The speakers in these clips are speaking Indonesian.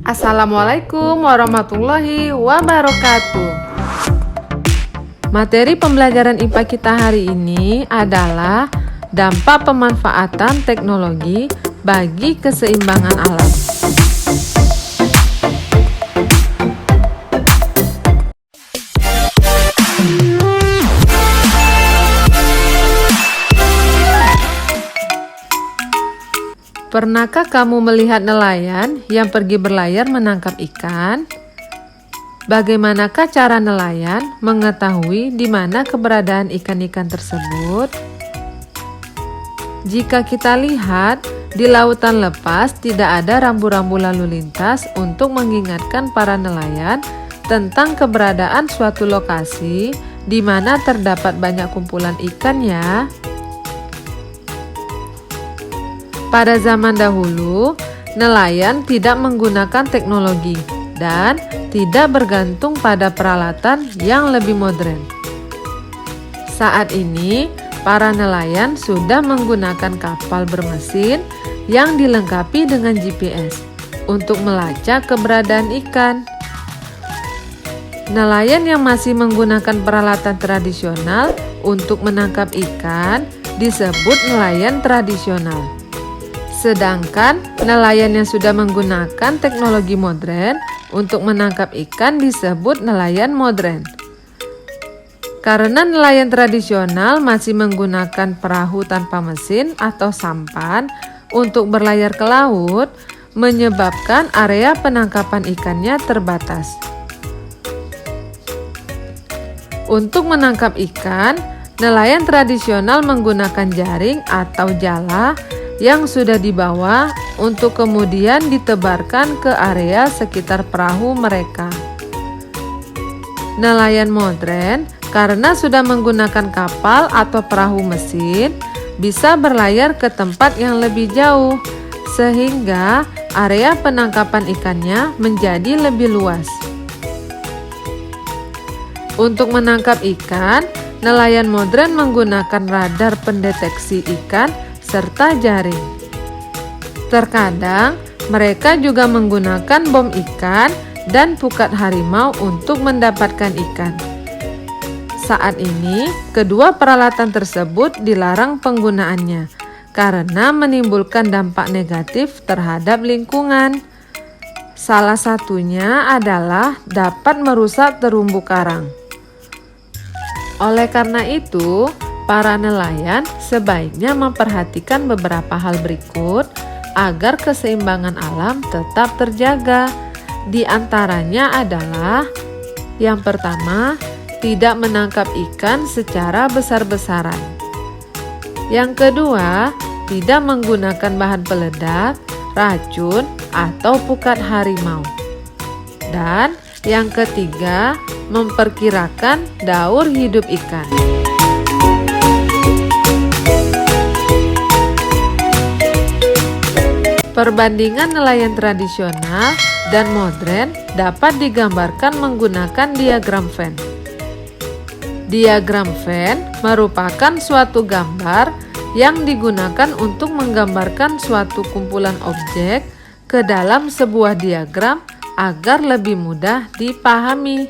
Assalamualaikum warahmatullahi wabarakatuh. Materi pembelajaran IPA kita hari ini adalah dampak pemanfaatan teknologi bagi keseimbangan alam. Pernahkah kamu melihat nelayan yang pergi berlayar menangkap ikan? Bagaimanakah cara nelayan mengetahui di mana keberadaan ikan-ikan tersebut? Jika kita lihat, di lautan lepas tidak ada rambu-rambu lalu lintas untuk mengingatkan para nelayan tentang keberadaan suatu lokasi di mana terdapat banyak kumpulan ikan ya. Pada zaman dahulu, nelayan tidak menggunakan teknologi dan tidak bergantung pada peralatan yang lebih modern. Saat ini, para nelayan sudah menggunakan kapal bermesin yang dilengkapi dengan GPS untuk melacak keberadaan ikan. Nelayan yang masih menggunakan peralatan tradisional untuk menangkap ikan disebut nelayan tradisional. Sedangkan nelayan yang sudah menggunakan teknologi modern untuk menangkap ikan disebut nelayan modern. Karena nelayan tradisional masih menggunakan perahu tanpa mesin atau sampan untuk berlayar ke laut, menyebabkan area penangkapan ikannya terbatas. Untuk menangkap ikan, nelayan tradisional menggunakan jaring atau jala yang sudah dibawa untuk kemudian ditebarkan ke area sekitar perahu mereka. Nelayan modern, karena sudah menggunakan kapal atau perahu mesin, bisa berlayar ke tempat yang lebih jauh, sehingga area penangkapan ikannya menjadi lebih luas. Untuk menangkap ikan, nelayan modern menggunakan radar pendeteksi ikan serta jaring. Terkadang mereka juga menggunakan bom ikan dan pukat harimau untuk mendapatkan ikan. Saat ini, kedua peralatan tersebut dilarang penggunaannya karena menimbulkan dampak negatif terhadap lingkungan. Salah satunya adalah dapat merusak terumbu karang. Oleh karena itu, para nelayan sebaiknya memperhatikan beberapa hal berikut agar keseimbangan alam tetap terjaga. Di antaranya adalah: yang pertama, tidak menangkap ikan secara besar-besaran. Yang kedua, tidak menggunakan bahan peledak, racun, atau pukat harimau. Dan yang ketiga, memperkirakan daur hidup ikan. Perbandingan nelayan tradisional dan modern dapat digambarkan menggunakan diagram Venn. Diagram Venn merupakan suatu gambar yang digunakan untuk menggambarkan suatu kumpulan objek ke dalam sebuah diagram agar lebih mudah dipahami.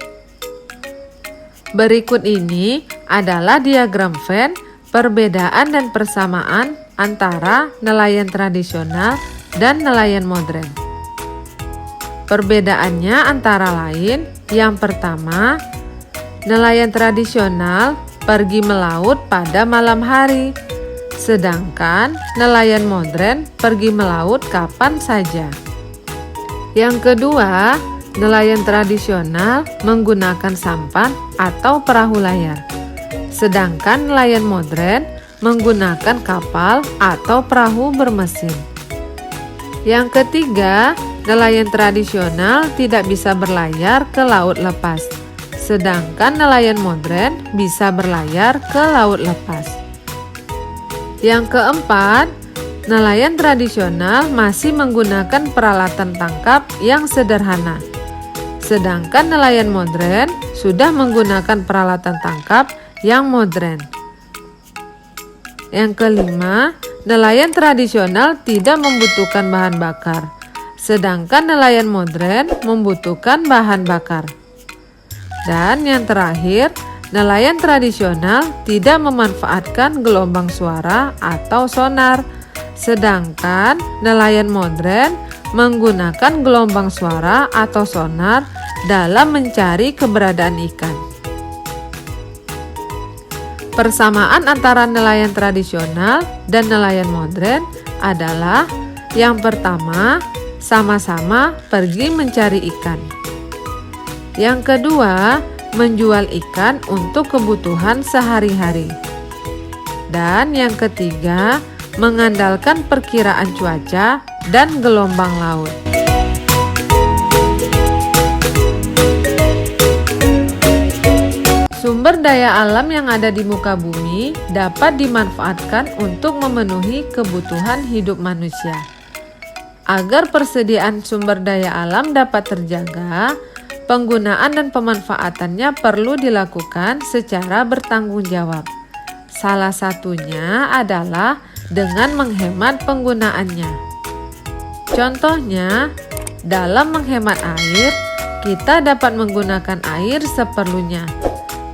Berikut ini adalah diagram Venn perbedaan dan persamaan antara nelayan tradisional dan nelayan modern. Perbedaannya antara lain, yang pertama, nelayan tradisional pergi melaut pada malam hari, sedangkan nelayan modern pergi melaut kapan saja. Yang kedua, nelayan tradisional menggunakan sampan atau perahu layar, sedangkan nelayan modern menggunakan kapal atau perahu bermesin. Yang ketiga, nelayan tradisional tidak bisa berlayar ke laut lepas, sedangkan nelayan modern bisa berlayar ke laut lepas. Yang keempat, nelayan tradisional masih menggunakan peralatan tangkap yang sederhana, sedangkan nelayan modern sudah menggunakan peralatan tangkap yang modern. Yang kelima, nelayan tradisional tidak membutuhkan bahan bakar, sedangkan nelayan modern membutuhkan bahan bakar. Dan yang terakhir, nelayan tradisional tidak memanfaatkan gelombang suara atau sonar, sedangkan nelayan modern menggunakan gelombang suara atau sonar dalam mencari keberadaan ikan. Persamaan antara nelayan tradisional dan nelayan modern adalah yang pertama, sama-sama pergi mencari ikan. Yang kedua, menjual ikan untuk kebutuhan sehari-hari. Dan yang ketiga, mengandalkan perkiraan cuaca dan gelombang laut. Sumber daya alam yang ada di muka bumi dapat dimanfaatkan untuk memenuhi kebutuhan hidup manusia. Agar persediaan sumber daya alam dapat terjaga, penggunaan dan pemanfaatannya perlu dilakukan secara bertanggung jawab. Salah satunya adalah dengan menghemat penggunaannya. Contohnya, dalam menghemat air, kita dapat menggunakan air seperlunya.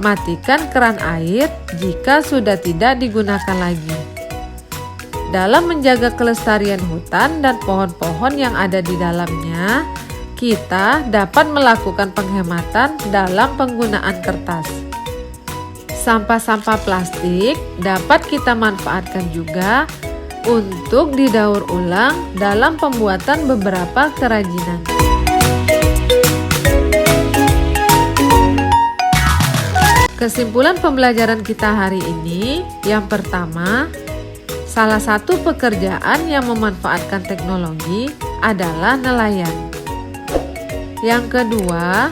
Matikan keran air jika sudah tidak digunakan lagi. Dalam menjaga kelestarian hutan dan pohon-pohon yang ada di dalamnya, kita dapat melakukan penghematan dalam penggunaan kertas. Sampah-sampah plastik dapat kita manfaatkan juga untuk didaur ulang dalam pembuatan beberapa kerajinan. Kesimpulan pembelajaran kita hari ini, yang pertama, salah satu pekerjaan yang memanfaatkan teknologi adalah nelayan. Yang kedua,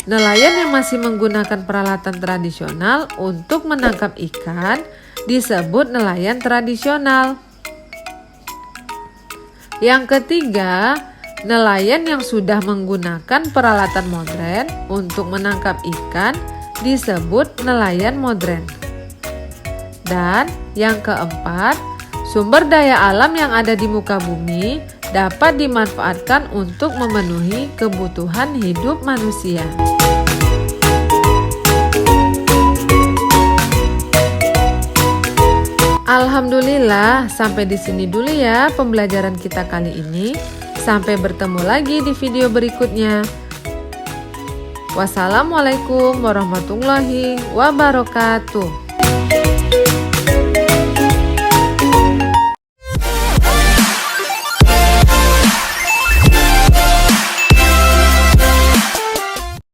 nelayan yang masih menggunakan peralatan tradisional untuk menangkap ikan disebut nelayan tradisional. Yang ketiga, nelayan yang sudah menggunakan peralatan modern untuk menangkap ikan disebut nelayan modern. Dan yang keempat, sumber daya alam yang ada di muka bumi dapat dimanfaatkan untuk memenuhi kebutuhan hidup manusia. Alhamdulillah, sampai di sini dulu ya pembelajaran kita kali ini. Sampai bertemu lagi di video berikutnya. Wassalamualaikum warahmatullahi wabarakatuh.